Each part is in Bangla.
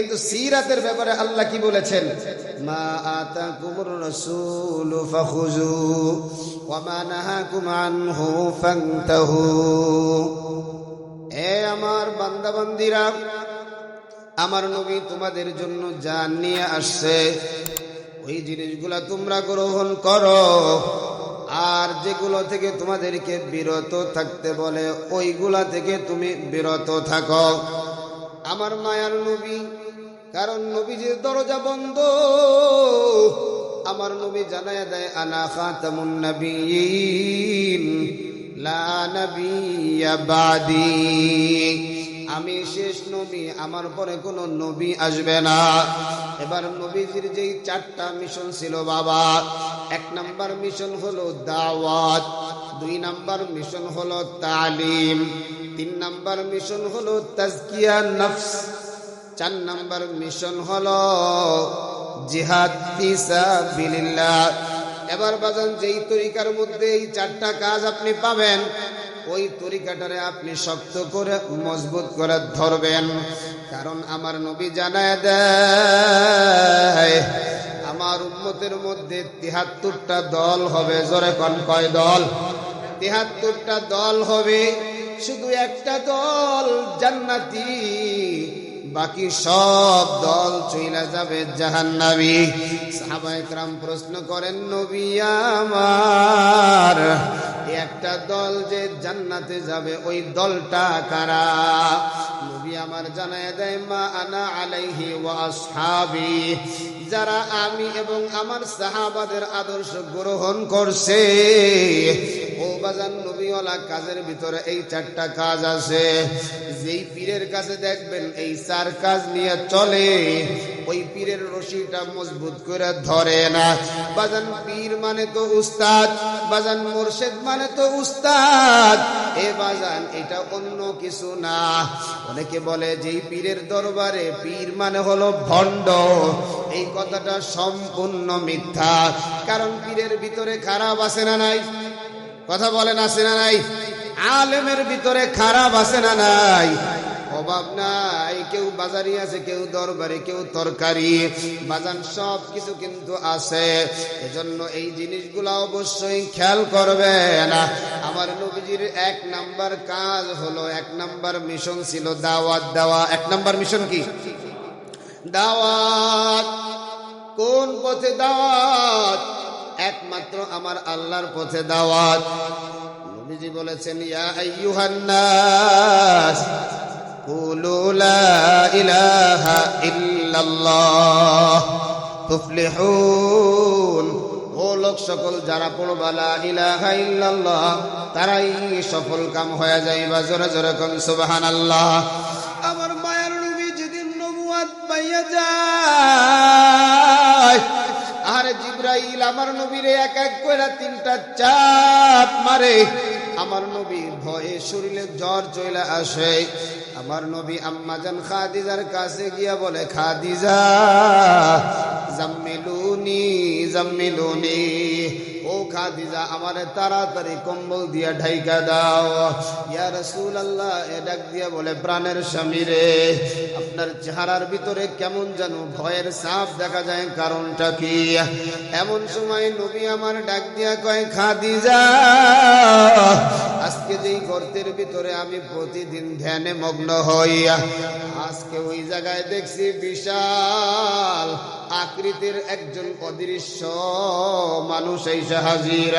কিন্তু সিরাতের ব্যাপারে আল্লাহ কি বলেছেন? মা আতাকুমুর রাসূলু ফাখুযু ওয়া মা নাহাকুম আনহু ফান্তাহু। এ আমার বান্দা বান্দীরা, আমার নবী তোমাদের জন্য যা নিয়ে আসছে ওই জিনিসগুলা তোমরা গ্রহণ করো, আর যেগুলো থেকে তোমাদেরকে বিরত থাকতে বলে ওইগুলা থেকে তুমি বিরত থাকো। আমার মায়ার নবী, কারণ নবীজির দরজা বন্ধ। আমার নবী জানায়া দেয় আনা খাতামুন নবিয়্যিন লা নবিয়্যা বাদি, আমি শেষ নবী, আমার পরে কোনো নবী আসবে না। এবার নবীজির যেই 4টা মিশন ছিল বাবা, 1 নাম্বার মিশন হলো দাওয়াত, 2 নাম্বার মিশন হলো তালিম, 3 নাম্বার মিশন হলো তাজকিয়া নফস, 4 নাম্বার মিশন হলো জিহাদ ফি সাবিলিল্লাহ। এবার বাজান যেই তরিকার মধ্যে এই 4টা কাজ আপনি পাবেন, ওই তরিকাটারে আপনি শক্ত করে মজবুত করে ধরবেন। কারণ আমার নবী জানায় দেয় আমার উম্মতের মধ্যে 73টা দল হবে। জোরে কোন কয় দল? 73টা দল হবে। শুধু একটা দল জান্নাতি, বাকি সব দল চলে যাবে জাহান্নামী। সাহাবায়ে কেরাম প্রশ্ন করেন, নবী আমার, একটা দল যে জান্নাতে যাবে ওই দলটা কারা? নবী আমার জানায় দেয় মা আনা আলাইহি ওয়া আসহাবি, যারা আমি এবং আমার সাহাবাদের আদর্শ গ্রহণ করছে। ও বাজান, নবীওয়ালা কাজের ভিতরে এই 4টা কাজ আছে। যেই পীরের কাছে দেখবেন এই 4 কাজ নিয়ে চলে, ওই পীরের রশিটা মজবুত করে ধরে না। বাজান পীর মানে তো উস্তাদ, বাজান মুর্শিদ মানে তো উস্তাদ। এ বাজান এটা অন্য কিছু না। অনেকে বলে যে পীরের দরবারে পীর মানে হলো ভণ্ড, এই কথাটা সম্পূর্ণ মিথ্যা। কারণ পীরের ভিতরে খারাপ আছে না নাই? কথা বলেন, আছে না নাই? আলেমের ভিতরে খারাপ আছে না নাই? অভাব নাই। কেউ বাজারি আছে, কেউ দরবারে, কেউ তরকারি, বাজান সব কিছু কিন্তু আছে। এজন্য এই জিনিসগুলো অবশ্যই খেয়াল করবেন। আমার নবীজির 1 নাম্বার কাজ হলো, 1 নাম্বার মিশন ছিল দাওয়াত দেওয়া। 1 নাম্বার মিশন কি? দাওয়াত। কোন পথে দাওয়াত? একমাত্র আমার আল্লাহর পথে দাওয়াত। নবীজি বলেছেন ইয়া আইয়ুহান নাস কুলু লা ইলাহা ইল্লাল্লাহ তুফলিহুন। ও লোক সকল, যারা পড়বা লা ইলাহা ইল্লাল্লাহ তারাই সফল কাম হয়ে যাইবা। জোরে জোরে কোন সুবহানাল্লাহ। আমার মায়ের নবী যেদিন নবুয়ত পাইয়া যায়, আরে জিবরাইল আমার নবীরে এক এক করে 3টা চাপ মারে। আমার নবী ভয়ে শরীরে জ্বর চলে আসে। আমার নবী আম্মাজান খাদিজার কাছে গিয়া বলে, খাদিজা জাম্মিলুনি জাম্মিলুনি, ও খাদিজা আমারে তাড়াতাড়ি কম্বল দিয়া ঢাইকা দাও। ইয়া রাসূলুল্লাহ, এ ডাক দিয়া বলে, প্রাণের স্বামী রে, আপনার চেহারার ভিতরে কেমন যেন ভয়ের ছাপ দেখা যায়, কারণটা কি? এমন সময় নবী আমার ডাক দিয়া কয়, খাদিজা আজকে যেই গর্তের ভিতরে আমি প্রতিদিন ধ্যানে মগ্ন হইয়া, আজকে ওই জায়গায় দেখছি বিশাল আকৃতির একজন অদৃশ্য মানুষ এসে হাজির।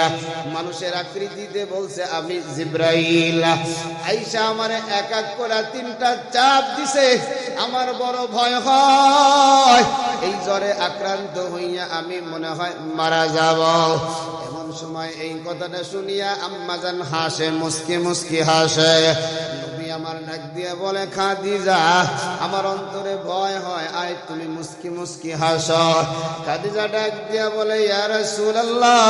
মানুষের আকৃতিতে বলছে আমি জিবরাইল। আইসা আমারে এক এক করে 3টা চাপ দিছে। আমার বড় ভয় হয়, এই জ্বরে আক্রান্ত হইয়া আমি মনে হয় মারা যাব। এমন সময় এই কথাটা শুনিয়া আম্মাজান হাসে, মুস্কি মুস্কি হাসে। নবী আমার ডাক দিয়ে বলে, খাদিজা আমার অন্তরে ভয় হয়, আয় তুমি মুস্কি মুস্কি হাসো। খাদিজা ডাক দিয়া বলে, ইয়া রাসূলুল্লাহ,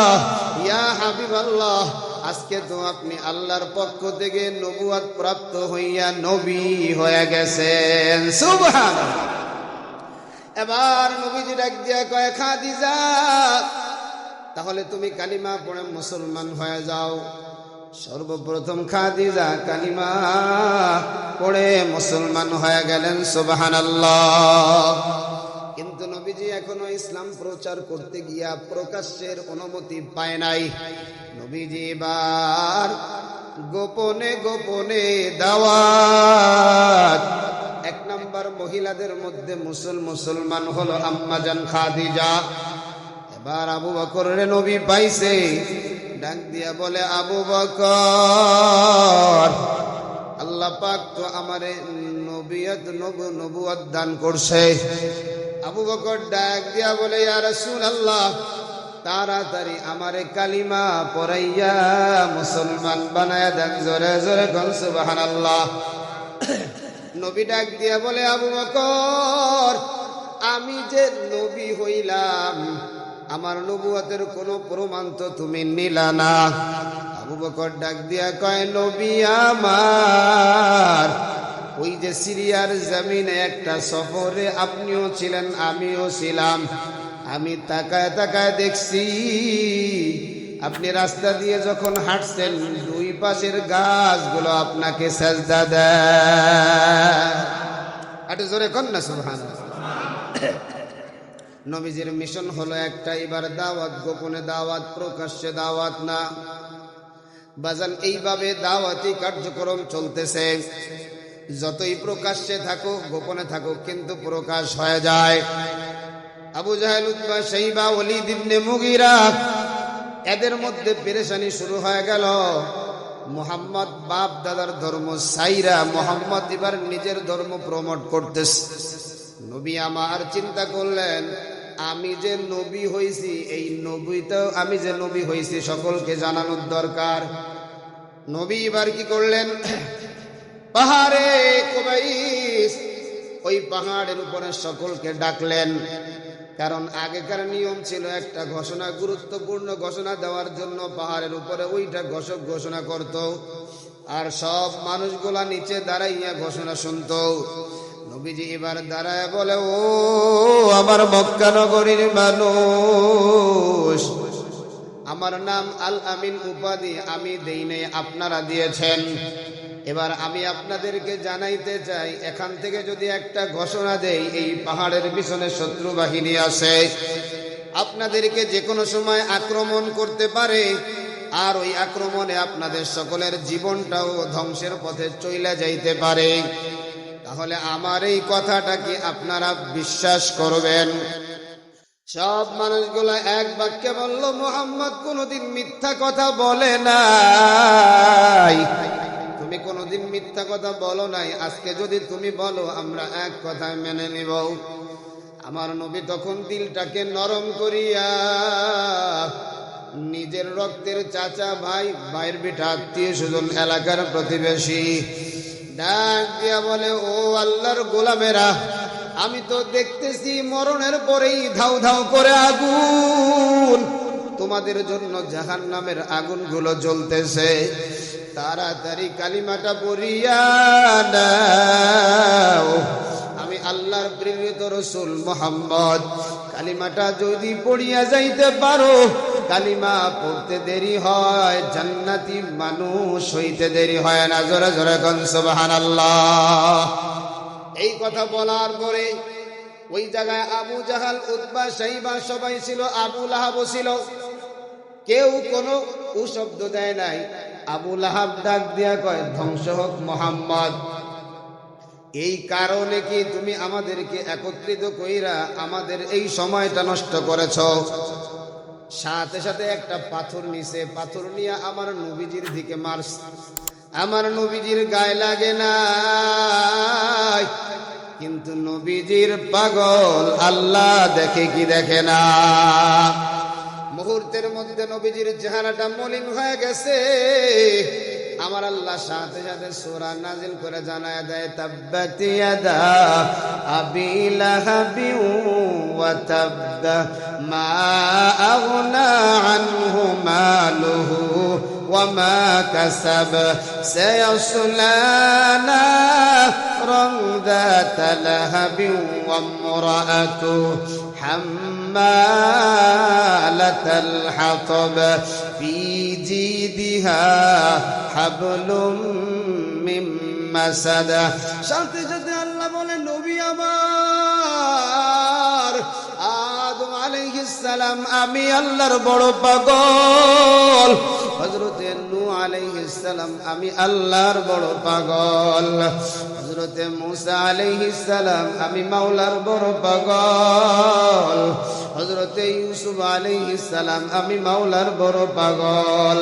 ইয়া হাবিবাল্লাহ, আজকে তো আপনি আল্লাহর পক্ষ থেকে নবুয়ত প্রাপ্ত হইয়া নবী হয়ে গেছেন। সুবহানাল্লাহ। এবার নবীজি ডাক দিয়া কয়, খাদিজা তাহলে তুমি কালিমা পড়ে মুসলমান হয়ে যাও। সর্বপ্রথম খাদিজা কালিমা পড়ে মুসলমান হয়ে গেলেন, সুবহানাল্লাহ। কিন্তু নবীজি এখনো ইসলাম প্রচার করতে গিয়া প্রকাশ্যের অনুমতি পায় নাই। নবীজি এবার গোপনে গোপনে দাওয়াত। এক নাম্বার মহিলাদের মধ্যে মুসলমান হলো আম্মাজান খাদিজা। এবার আবু বকর রে নবী পাইছে, ডাক দিয়া বলে, আবু বকর, আল্লাহ পাক তো আমারে নবুয়ত দান করছে। আবু বকর ডাক দিয়া বলে, ইয়া রাসূলুল্লাহ, তাড়াতাড়ি আমারে কালিমা পড়াইয়া মুসলমান বানায়া দেন। জোরে জোরে কোন সুবহানাল্লাহ। নবী ডাক দিয়া বলে, আবু বকর, আমি যে নবী হইলাম, আমার নবুয়তের কোনো প্রমাণ তো তুমি নিলা না। আবু বকর ডাক দিয়া কয়, নবী আমার, ওই যে সিরিয়ার জমিনে একটা সফরে আপনিও ছিলেন, আমিও ছিলাম। আমি তাকায় তাকায় দেখছি আপনি রাস্তা দিয়ে যখন হাঁটছেন, দুই পাশের গাছগুলো আপনাকে সেজদা দেয়। একটু জোরে কর না সুবহানাল্লাহ। নবীজির মিশন হলো একটা, এবার দাওয়াত, গোপনে দাওয়াত, প্রকাশ্যে দাওয়াত না। বাজান, এইভাবে দাওয়াতি কার্যক্রম চলতেছে। যতই প্রকাশ্যে থাকুক গোপনে থাকুক, কিন্তু প্রকাশ হয়ে যায়। আবু জাহেল, উতবা, শাইবা, ওলীদ ইবনে মুগীরা, এদের মধ্যে পেরেশানি শুরু হয়ে গেল। মুহাম্মদ বাপ দাদার ধর্ম সাইরা মুহাম্মদ এবার নিজের ধর্ম প্রমোট করতেছে। নবী আমার চিন্তা করলেন, আমি যে নবী হইছি, এই নবীতেও আমি যে নবী হইছি সকলকে জানানোর দরকার। নবী এবার কি করলেন, পাহাড়ে কুবাইস, ওই পাহাড়ের উপরে সকলকে ডাকলেন। কারণ আগেকার নিয়ম ছিল, একটা ঘোষণা, গুরুত্বপূর্ণ ঘোষণা দেওয়ার জন্য পাহাড়ের উপরে ওইটা ঘোষণা করত, আর সব মানুষগুলা নিচে দাঁড়াইয়া ঘোষণা শুনত। নবীজি এবার দাঁড়ায় বলে, ও আমার মক্কা নগরীর মানুষ, আমার নাম আল আমিন উপাধি আমি দেই নাই, আপনারা দিয়েছেন। এবার আমি আপনাদেরকে জানাইতে চাই, এখান থেকে যদি একটা ঘোষণা দেই, এই পাহাড়ের পিছনে শত্রু বাহিনী আছে, আপনাদেরকে যে কোনো সময় আক্রমণ করতে পারে, আর ওই আক্রমণে আপনাদের সকলের জীবনটাও ধ্বংসের পথে চইলা যাইতে পারে। তাহলে আমার এই কথাটা কি আপনারা বিশ্বাস করবেন? সব মানুষগুলো এক বাক্যে বলল, মুহাম্মদ কোনোদিন মিথ্যা কথা বলে নাই, তুমি কোনোদিন মিথ্যা কথা বলো নাই, আজকে যদি তুমি বলো আমরা এক কথায় মেনে নিব। আমার নবী তখন দিলটাকে নরম করিয়া নিজের রক্তের চাচা ভাই, ভাইয়ের বেটা, আত্মীয় স্বজন, এলাকার প্রতিবেশী ডাক দিয়া বলে, ও আল্লাহর গোলামেরা, আমি তো দেখতেছি মরণের পরেই ধাউ ধাউ করে আগুন, তোমাদের জন্য জাহান্নামের আগুনগুলো জ্বলতেছে। তাড়াতাড়ি কালিমাটা পড়িয়া নাও। আমি আল্লাহর প্রেরিত রাসূল মুহাম্মদ, কালিমাটা যদি পড়িয়া যাইতে পারো, কালিমা পড়তে দেরি হয়, জান্নাতি মানুষ হইতে দেরি হয় না। জোরে জোরে কোন সুবহানাল্লাহ। এই কথা বলার পরে ওই জায়গায় আবু জাহাল, উতবা, শাইবা সবাই ছিল, আবু লাহাবও ছিল। কেউ কোনো শব্দ দেয় নাই। আবু লাহাব ডাক দিয়া কয়, ধ্বংস হোক মুহাম্মদ, এই কারণে কি তুমি আমাদেরকে একত্রিত কইরা আমাদের এই সময়টা নষ্ট করেছ? সাথে সাথে একটা পাথর নিছে, পাথর নিয়ে আমার নবীজির দিকে মারছে। আমার নবীজির গায়ে লাগে না, কিন্তু নবীজির পাগল আল্লাহ দেখে কি দেখে না। মুহূর্তের মধ্যে নবীজির চেহারাটা মলিন হয়ে গেছে। আমার আল্লাহ সাথে সাথে সূরা নাজিল করে জানায় দেয়, তাব্বাত ইয়াদা আবি লাহাবি ওয়া তাব্বা মা আগনা আনহু মালুহু ওয়া মা কাসাব সায়াসলা নারান যাতা লাহাবি ওয়া ইমরাআতু حمالة الحطب في জিদিহা হাবলুম মিন মাসাদ। সাথে সাথে আল্লাহ বলে নবী আমার আদম আলাইহিস সালাম আমি আল্লাহর বড় পাগল, হযরতে নূহ আলাইহিস সালাম আমি আল্লাহর বড় পাগল, হযরতে মূসা আলাইহিস সালাম আমি মাওলার বড় পাগল, হযরতে ইউসুফ আলাইহিস সালাম আমি মাওলার বড় পাগল,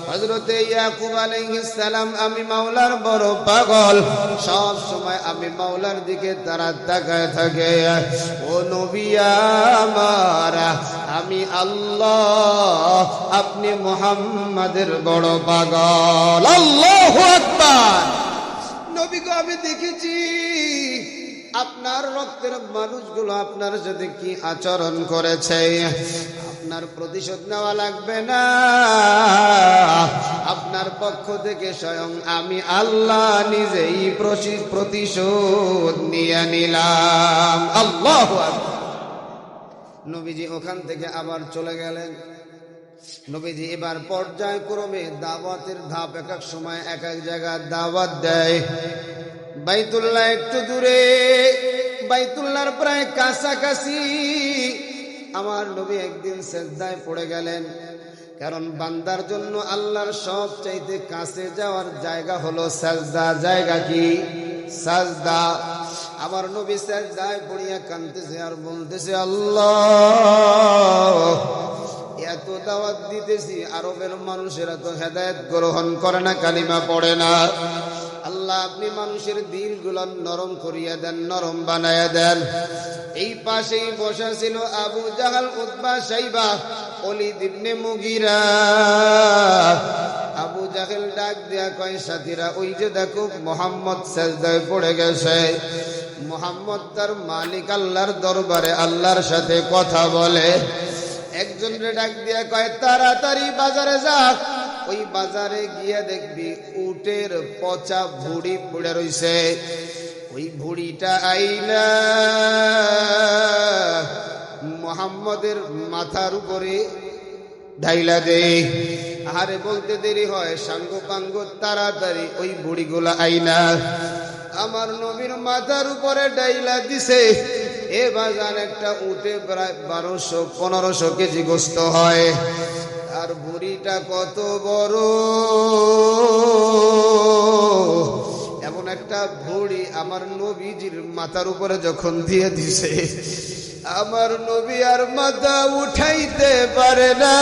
হযরতে ইয়াকুব আলাইহিস সালাম আমি মাওলার বড় পাগল। সব সময় আমি মাওলার দিকে তারা তাকায় থাকে। ও নবী আমার আমি আল্লাহ, আপনি মুহাম্মাদের বড় পাগল। আল্লাহু আকবার। নবীকে আমি দেখেছি আপনার রক্তের মানুষগুলো আপনার সাথে কি আচরণ করেছে, আপনার প্রতিশোধ নেওয়া লাগবে না, আপনার পক্ষ থেকে স্বয়ং আমি আল্লাহ নিজেই প্রতিশোধ নিয়ে নিলাম। আল্লাহু আকবার। নবীজি ওখান থেকে আবার চলে গেলেন। নবীজি এবার পর্যায়ক্রমে দাওয়াতের ধাপ এক এক সময় এক এক জায়গায় দাওয়াত দেয়। বাইতুল্লাহ একটু দূরে, বাইতুল্লাহর প্রায় কাছাকাছি আমার নবী একদিন সিজদায় পড়ে গেলেন। কারণ বান্দার জন্য আল্লাহর সবচাইতে কাছে যাওয়ার জায়গা হলো সাজদা। জায়গা কি? সাজদা। আমার নবী সিজদায় পড়িয়া কাঁদতেছে আর বলতেছে আল্লাহ, এত দাওয়াত দিতেছি, আরবের মানুষেরা তো হেদায়েত গ্রহণ করে না, কালিমা পড়ে না। আল্লাহ আপনি মানুষের দিলগুলো নরম করিয়া দেন, নরম বানায়া দেন। এই পাশেই বসা ছিল আবু জাহাল, উতবা, শাইবা, ওলীদ ইবনে মুগীরা। আবু জাহেল ডাক দেয়া কয় সাথীরা, ওই যে দেখো মুহাম্মদ সিজদায় পড়ে গেছে। মুহাম্মদ তার মালিক আল্লাহর দরবারে আল্লাহর সাথে কথা বলে। একজন রে ডাক দিয়া কয় তাড়াতাড়ি বাজারে যা, ওই বাজারে গিয়ে দেখবি উটের পচা ভুড়ি পড়ে রইছে, ওই ভুড়িটা আইনা মুহাম্মদের মাথার উপরে ঢাইলা দে। আরে বলতে দেরি হয়, সাঙ্গ পাঙ্গ তাড়াতাড়ি ওই বুড়িগুলা আইনা আমার নবীর মাথার উপরে ডাইলা দিছে। এ বাজার একটা উঠে প্রায় 1200-1500 কেজি গোস্ত হয়। আর বুড়িটা কত বড়, এমন একটা ভুড়ি আমার নবীজির মাথার উপরে যখন দিয়ে দিছে, আমার নবী আর মাথা উঠাইতে পারে না।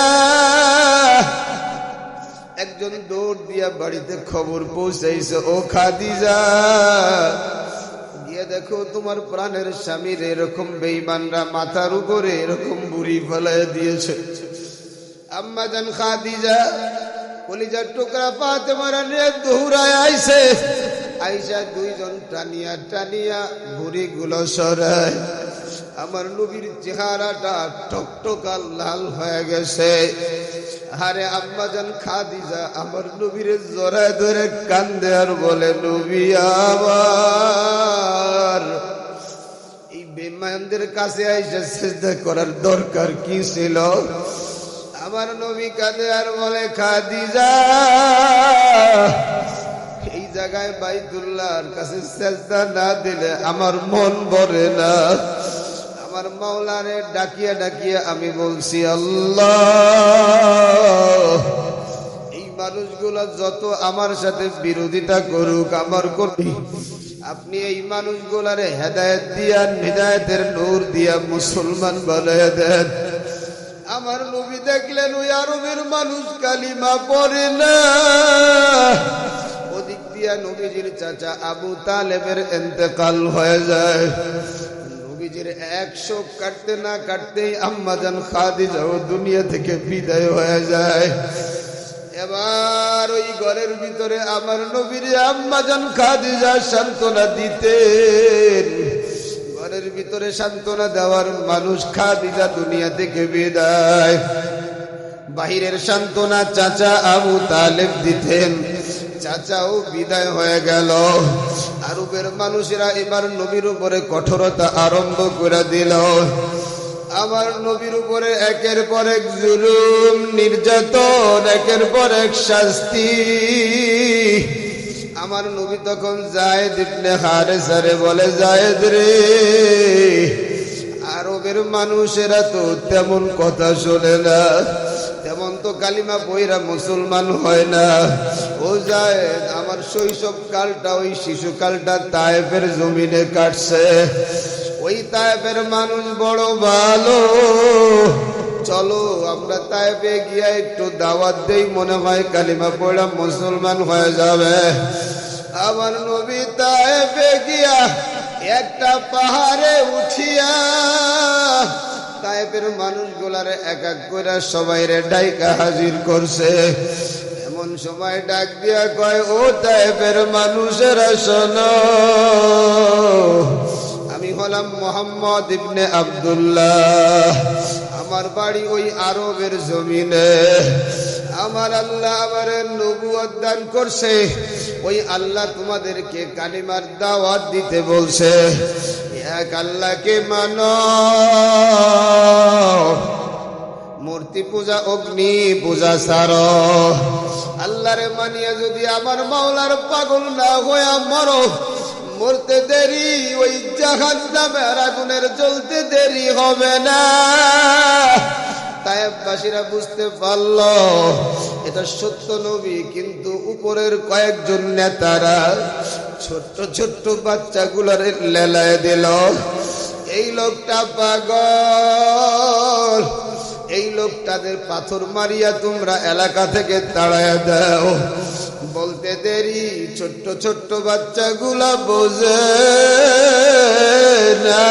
একজন দৌড় দিয়া বাড়িতে খবর পৌঁছাইছে, ও খাদিজা গিয়ে দেখো তোমার প্রাণের স্বামীর এরকম বেঈমানরা মাথার উপরে এরকম বুড়ি ফেলায় দিয়েছে। আম্মা জান খাদিজা কলিজার টুকরা ফাতেমার নিয়ে দৌড়ায় আইছে। আইসা দুইজন টানিয়া টানিয়া বুড়ি গুলো সরায়। আমার নবীর চেহারাটা টকটকা লাল হয়ে গেছে। আরে আম্মা জান খাদিজা আমার নবীর জড়ায় ধরে কান্দে আর বলে, নবী আমার এই বেঈমানদের কাছে আইসা সিজদা করার দরকার কি ছিল? আমার নবী কাঁদে আর বলে, খাদিজা এই জায়গায় বাইতুল্লাহর কাছে সিজদা না দিলে আমার মন ভরে না। আমার মাওলারে ডাকিয়া ডাকিয়া আমি বলছি, আল্লাহ এই মানুষগুলো যত আমার সাথে বিরোধিতা করুক, আমার করবি আপনি এই মানুষগুলারে হেদায়েত দিয়া, হিদায়েতের নূর দিয়া মুসলমান বানায়া দেন। আমার নবী দেখলেন ওই আরবের মানুষ কালিমা পড়ে না। ওদিক দিয়া নবীজির চাচা আবু তালেবের ইন্তেকাল হয়ে যায়। নবীজির 100 কাটতে না কাটতেই আম্মা জান খাদিজা ও দুনিয়া থেকে বিদায় হয়ে যায়। এবার ওই ঘরের ভিতরে আমার নবীর আম্মা জান খাদিজা সান্ত্বনা দিতেন। ঘরের ভিতরে সান্ত্বনা দেওয়ার মানুষ, খাদিজা দুনিয়া থেকে বিদায়। বাহিরের সান্ত্বনা চাচা আবু তালেব দিতেন। চাচাও বিদায় হয়ে গেল। আরবের মানুষেরা এবার নবীর উপরে কঠোরতা আরম্ভ করে দিল। আমার নবীর উপরে একের পর এক জুলুম নির্যাতন, একের পর এক শাস্তি। আমার নবী তখন যায়েদ ইবনে হারেসারে বলে, যায়েদ রে, আরবের মানুষেরা তো তেমন কথা শোনে না, তেমন তো কালিমা পয়রা মুসলমান হয় না। ও যায়েদ, আমার শৈশব কালটা, ওই শিশুকালটা তায়েফের জমিনে কাটছে। ওই তায়েফের মানুষ বড় ভালো, চলো আমরা তায়েফে গিয়া একটু দাওয়াত দেই, মনে হয় কালিমা পয়রা মুসলমান হয়ে যাবে। আমার নবী তায়েফে গিয়া একটা পাহাড়ে উঠিয়া তায়েফের মানুষগুলারে এক এক করে সবাইরে ডাইকা হাজির করছে। এমন সময় ডাক দিয়া কয়, ও তায়েফের মানুষেরা শোনো, আমি হলাম মুহাম্মদ ইবনে আব্দুল্লাহ, আমার বাড়ি ওই আরবের জমিনে। আমার আল্লাহ আমার নবুয়ত দান করছে, ওই আল্লাহ তোমাদেরকে কালিমার দাওয়াত দিতে বলছে, এক আল্লাহকে মানো, মূর্তি পূজা অগ্নি পূজা ছাড়ো। আল্লাহরে মানিয়া যদি আমার মাওলার পাগল না হয়ে মরো, মরতে দেরি, ওই জাহান্নামের আগুনের জ্বলতে দেরি হবে না। তায়েফবাসীরা বুঝতে পারল এটা সত্য নবী, কিন্তু উপরের কয়েকজন নেতারা ছোট্ট ছোট্ট বাচ্চাগুলোর লেলায় দিল, এই লোকটা পাগল, এই লোকটাদের পাথর মারিয়া তোমরা এলাকা থেকে তাড়াইয়া দাও। বলতে দেরি, ছোট্ট ছোট্ট বাচ্চাগুলা বোঝে না।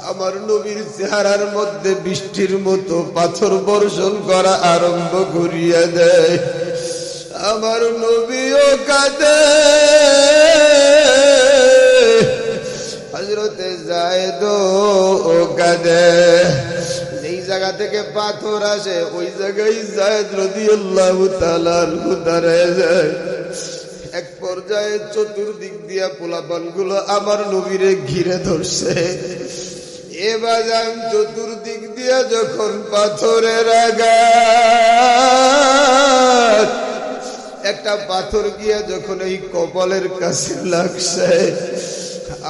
আমার নবীর চেহারার মধ্যে বৃষ্টির মতো পাথর বর্ষণ করা আরম্ভ করিয়া দেয়। আমার নবীও কাঁদে, হযরতে যায়েদ ও কাঁদে। যেই জায়গা থেকে পাথর আসে ওই জায়গায় যায়েদ রাদিয়াল্লাহু তাআলা দাঁড়ায় যায়। এক পর্যায়ে চতুর্দিক দিয়া পোলাপানগুলো আমার নবীরে ঘিরে ধরছে। এবার চতুর্দিক দিয়া যখন পাথরের আঘাত, একটা পাথর গিয়া যখন এই কপালের কাছে লাগছে,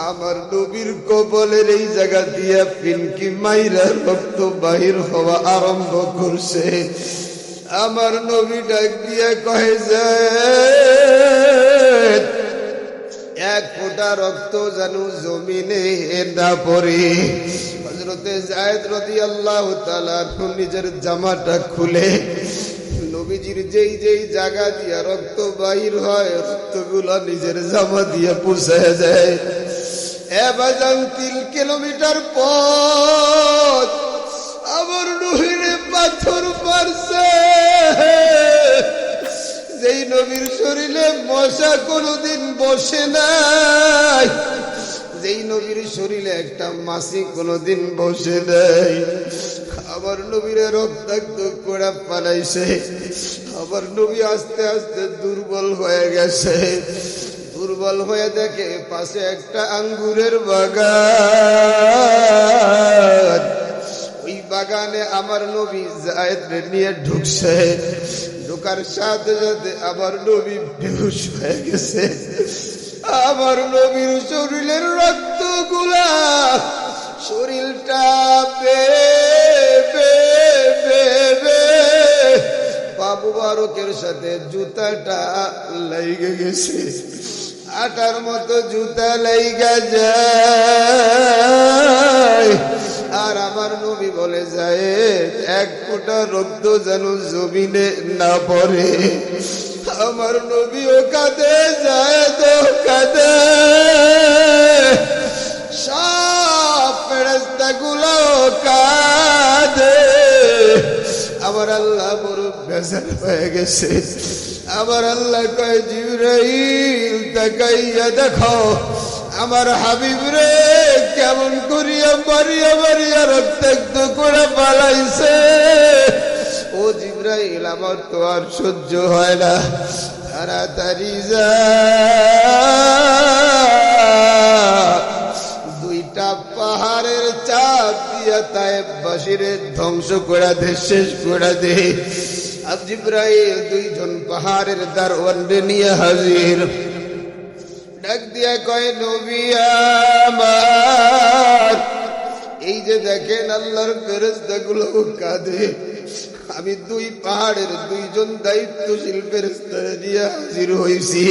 আমার নবীর কপালের এই জায়গা দিয়া পিনকি মাইরা রক্ত বাহির হওয়া আরম্ভ করছে। আমার নবী ডাক দিয়া কহে যায়, এক ফোঁটা রক্ত যেন জমিনে না পড়ে। হযরতে যায়েদ রাদিয়াল্লাহু তাআলা নিজের জামাটা খুলে নবীজির যেই যেই জায়গা দিয়া রক্ত বাহির হয়, রক্তগুলো নিজের জামা দিয়ে পুষে যায়। এবার 3 কিলোমিটার পথ আমার নবীরে পাথর মারছে। যেই নবীর শরীরে মশা কোনোদিন বসে নাই, যেই নবীর শরীরে একটা মাছি কোনোদিন বসে নাই, আমার নবীরে রক্তাক্ত করে পালাইছে। আমার নবী আস্তে আস্তে দুর্বল হয়ে গেছে। দুর্বল হয়ে দেখে পাশে একটা আঙ্গুরের বাগান, ওই বাগানে আমার নবী যায়েদকে নিয়ে ঢুকছে। ঢোকার সাথে সাথে আমার নবী বেহুশ হয়ে গেছে। আমার নবীর শরীরের রক্তগুলা শরীরটা বাবু বারকের সাথে জুতাটা লেগে গেছে, আটার মতো জুতা লেগে যায়। আর আমার নবী বলে যায়, এক ফোঁটা রক্ত যেন জমিনে না পড়ে। আমার নবীও কাঁদে, যায় তো কাঁদে, সব ফেরেশতাগুলো কাঁদে। আমার আল্লাহ বড় বেজার হয়ে গেছে। আমার আল্লাহ কয়, জিবরাইল তাকাইয়া দেখো আমার হাবিব রে কেমন করিয়া মারিয়া মারিয়া রক্তাক্ত করে পালাইছে। ও জিবরাইল, আমার তো আর সহ্য হয় না, তাড়াতাড়ি যা। 2 দুইটা পাহাড়ের চাপ দিয়া তায়েফবাসীর ধ্বংস করে দে, শেষ করে দে। জিবরাইল দুইজন পাহাড়ের দারওয়ানরে নিয়ে হাজির। ডাক দিয়া কয়, নবী আমার, এই যে দেখেন আল্লাহর ফেরেশতাগুলো কাঁদে, আমি দুই পাহাড়ের দুইজন দায়িত্বশীল ফেরেশতা নিয়ে হাজির হয়েছি।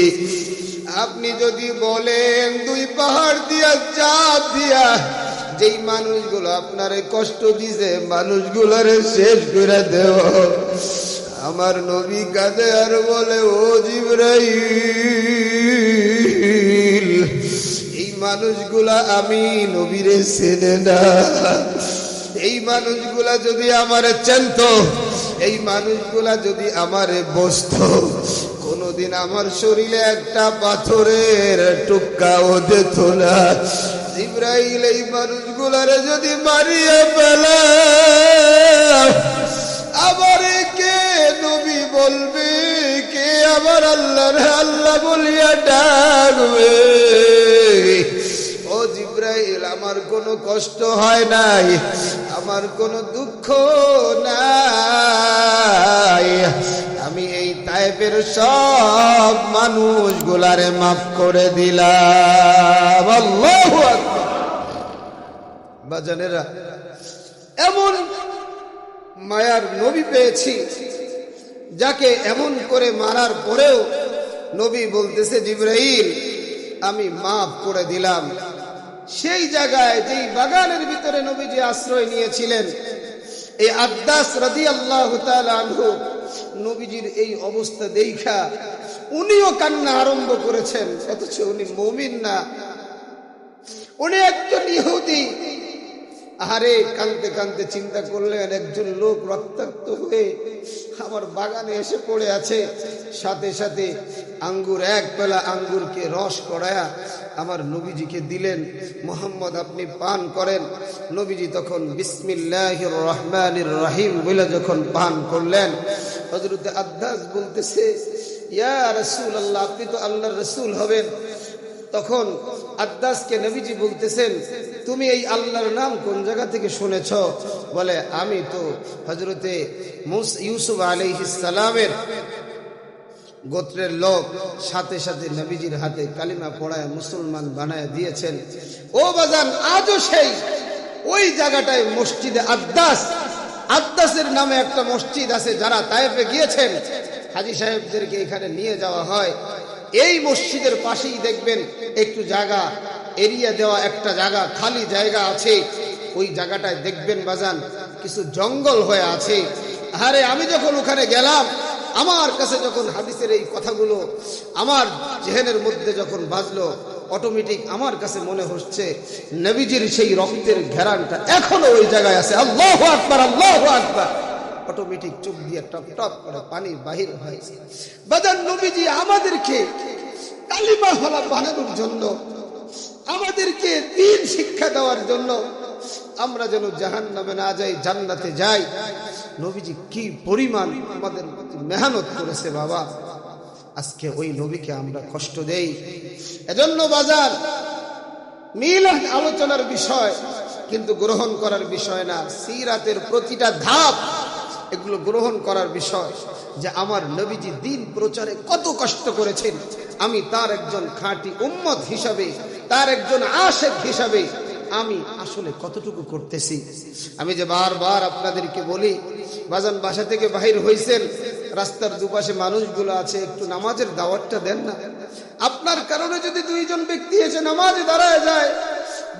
আপনি যদি বলেন দুই পাহাড় দিয়া চাপ দিয়া যেই মানুষগুলো আপনারে কষ্ট দিছে মানুষগুলারে শেষ করে দেও। আমার নবী কাঁদে আর বলে, ও জিবরাইল, এই মানুষগুলা আমি নবীরে চেনে না। এই মানুষগুলা যদি আমারে চেনত, এই মানুষগুলা যদি আমারে বসত, কোনদিন আমার শরীরে একটা পাথরের টুকরাও দিত না। জিবরাইল, এই মানুষগুলারে যদি মারিয়া ফেলে আমারে কে নবী বলবে, কে আবার আল্লাহর আল্লাহ বলিয়া ডাকবে? ও জিবরাইল, আমার কোনো কষ্ট হয় নাই, আমার কোনো দুঃখ নাই, আমি এই তায়েফের সব মানুষগুলারে মাফ করে দিলাম। আল্লাহু আকবার। বাজানেরা, এমন মায়ার নবী পেয়েছি যাকে এমন করে মারার পরেও নবী বলতেছে, জিবরাইল আমি মাফ করে দিলাম। সেই জায়গায় যেই বাগানের ভিতরে নবীজি আশ্রয় নিয়েছিলেন, এই আদ্দাস রাদিয়াল্লাহু তাআলা আনহু নবীজির এই অবস্থা দেখা উনিও কান্না আরম্ভ করেছেন, অথচ উনি মুমিন না, উনি একজন ইহুদি। আরে কাঁদতে কাঁদতে চিন্তা করলেন, একজন লোক রক্তাক্ত হয়ে আমার বাগানে এসে পড়ে আছে, সাথে সাথে আঙ্গুর এক বেলা আঙ্গুরকে রস করায়া আমার নবীজিকে দিলেন, মোহাম্মদ আপনি পান করেন। নবীজি তখন বিসমিল্লাহির রহমানির রহিম বলে যখন পান করলেন, হযরত আদ্দাস বলতেছে, ইয়া রাসূলুল্লাহ, আপনি তো আল্লাহর রাসূল হবেন। তখন আদ্দাসকে নবীজি বলতেছেন, তুমি এই আল্লাহর নাম কোন জায়গা থেকে শুনেছ? বলে, আমি তো হযরতে ইউসুফ আলাইহিস সালামের গোত্রের লোক, সাথে সাথে নবীজির হাতে কালিমা পড়ায় মুসলমান বানায় দিয়েছেন। ও বাজান, আজও সেই ওই জায়গাটায় মসজিদে আদ্দাসের নামে একটা মসজিদ আছে। যারা তায়েফে গিয়েছেন হাজী সাহেবদেরকে এখানে নিয়ে যাওয়া হয়। এই মসজিদের পাশেই দেখবেন একটু জায়গা এরিয়া দেওয়া, একটা জায়গা খালি জায়গা আছে। ওই জায়গাটায় দেখবেন বাজান কিছু জঙ্গল হয়ে আছে। আরে আমি যখন ওখানে গেলাম, আমার কাছে যখন হাদিসের এই কথাগুলো আমার জেহেনের মধ্যে যখন বাজলো, অটোমেটিক আমার কাছে মনে হচ্ছে নবীজির সেই রক্তের ঘেরানটা এখনো ওই জায়গায় আছে। আল্লাহু আকবার, আল্লাহু আকবার। অটোমেটিক চোখ দিয়ে টপ টপ করে পানি বাহির হয়েছে। বাজান, নবীজি আমাদেরকে কালিমা ওয়ালা বানানোর জন্য, আমাদেরকে দ্বীন শিক্ষা দেওয়ার জন্য, আমরা যেন জাহান্নামে না যাই, জান্নাতে যাই, নবীজি কি পরিমাণ আমাদের প্রতি মেহনত করেছে বাবা। আজকে ওই নবীকে আমরা কষ্ট দেই। এজন্য বাজার মিলাদ আলোচনার বিষয়, কিন্তু গ্রহণ করার বিষয় না। সিরাতের প্রতিটা ধাপ এগুলো গ্রহণ করার বিষয়, যে আমার নবীজি দ্বীন প্রচারে কত কষ্ট করেছেন। আমি তার একজন খাঁটি উম্মত হিসাবে, তার একজন আশিক হিসাবে আমি আসলে কতটুকু করতেছি। আমি যে বারবার আপনাদেরকে বলি, বাজান বাসা থেকে বাহির হইছেন, রাস্তার দুপাশে মানুষগুলো আছে, একটু নামাজের দাওয়াতটা দেন না। আপনার কারণে যদি দুইজন ব্যক্তি এসে নামাজে দাঁড়ায় যায়,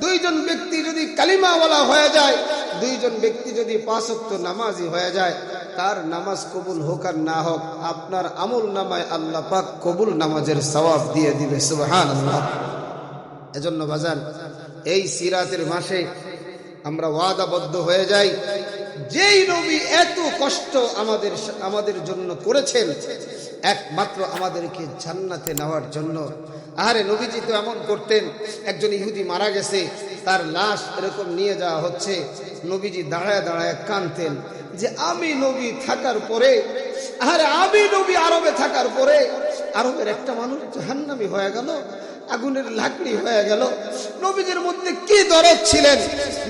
দুইজন ব্যক্তি যদি কালিমাওয়ালা হয়ে যায়, দুইজন ব্যক্তি যদি 5 ওয়াক্ত নামাজি হয়ে যায়, তার নামাজ কবুল হোক আর না হোক, আপনার আমল নামায় আল্লাহ পাক কবুল নামাজের সওয়াব দিয়ে দিবে। সুবহানাল্লাহ। এজন্য বাজান এই সিরাতের মাসে আমরা ওয়াদাবদ্ধ হয়ে যাই, যেই নবী এত কষ্ট আমাদের জন্য করেছেন, একমাত্র আমাদেরকে জান্নাতে নেওয়ার জন্য। আরে নবীজি তো এমন করতেন, একজন ইহুদি মারা গেছে, তার লাশ এরকম নিয়ে যাওয়া হচ্ছে, নবীজি দাঁড়ায় দাঁড়ায় কাঁদতেন যে আমি নবী থাকার পরে, আরে আমি নবী আরবে থাকার পরে আরবের একটা মানুষ জাহান্নামী হয়ে গেল, আগুনের লাকড়ি হয়ে গেল। নবীজির মধ্যে কি দরদ ছিলেন!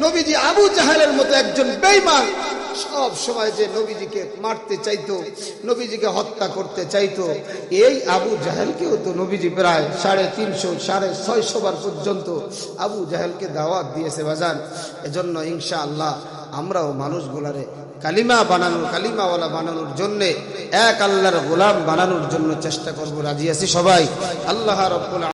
নবীজি আবু জাহেলের মতো একজন বেঈমান সব সময় যে নবীজিকে মারতে চাইতো, নবীজিকে হত্যা করতে চাইতো, এই আবু জাহেলকেও তো নবীজি প্রায় 350 650 বার পর্যন্ত আবু জাহেলকে দাওয়াত দিয়েছে বাজান। এজন্য ইনশাআল্লাহ আমরাও মানুষগুলারে কালিমাওয়ালা বানানোর জন্যে, এক আল্লাহর গোলাম বানানোর জন্য চেষ্টা করব। রাজি আছি সবাই? আল্লাহ রাব্বুল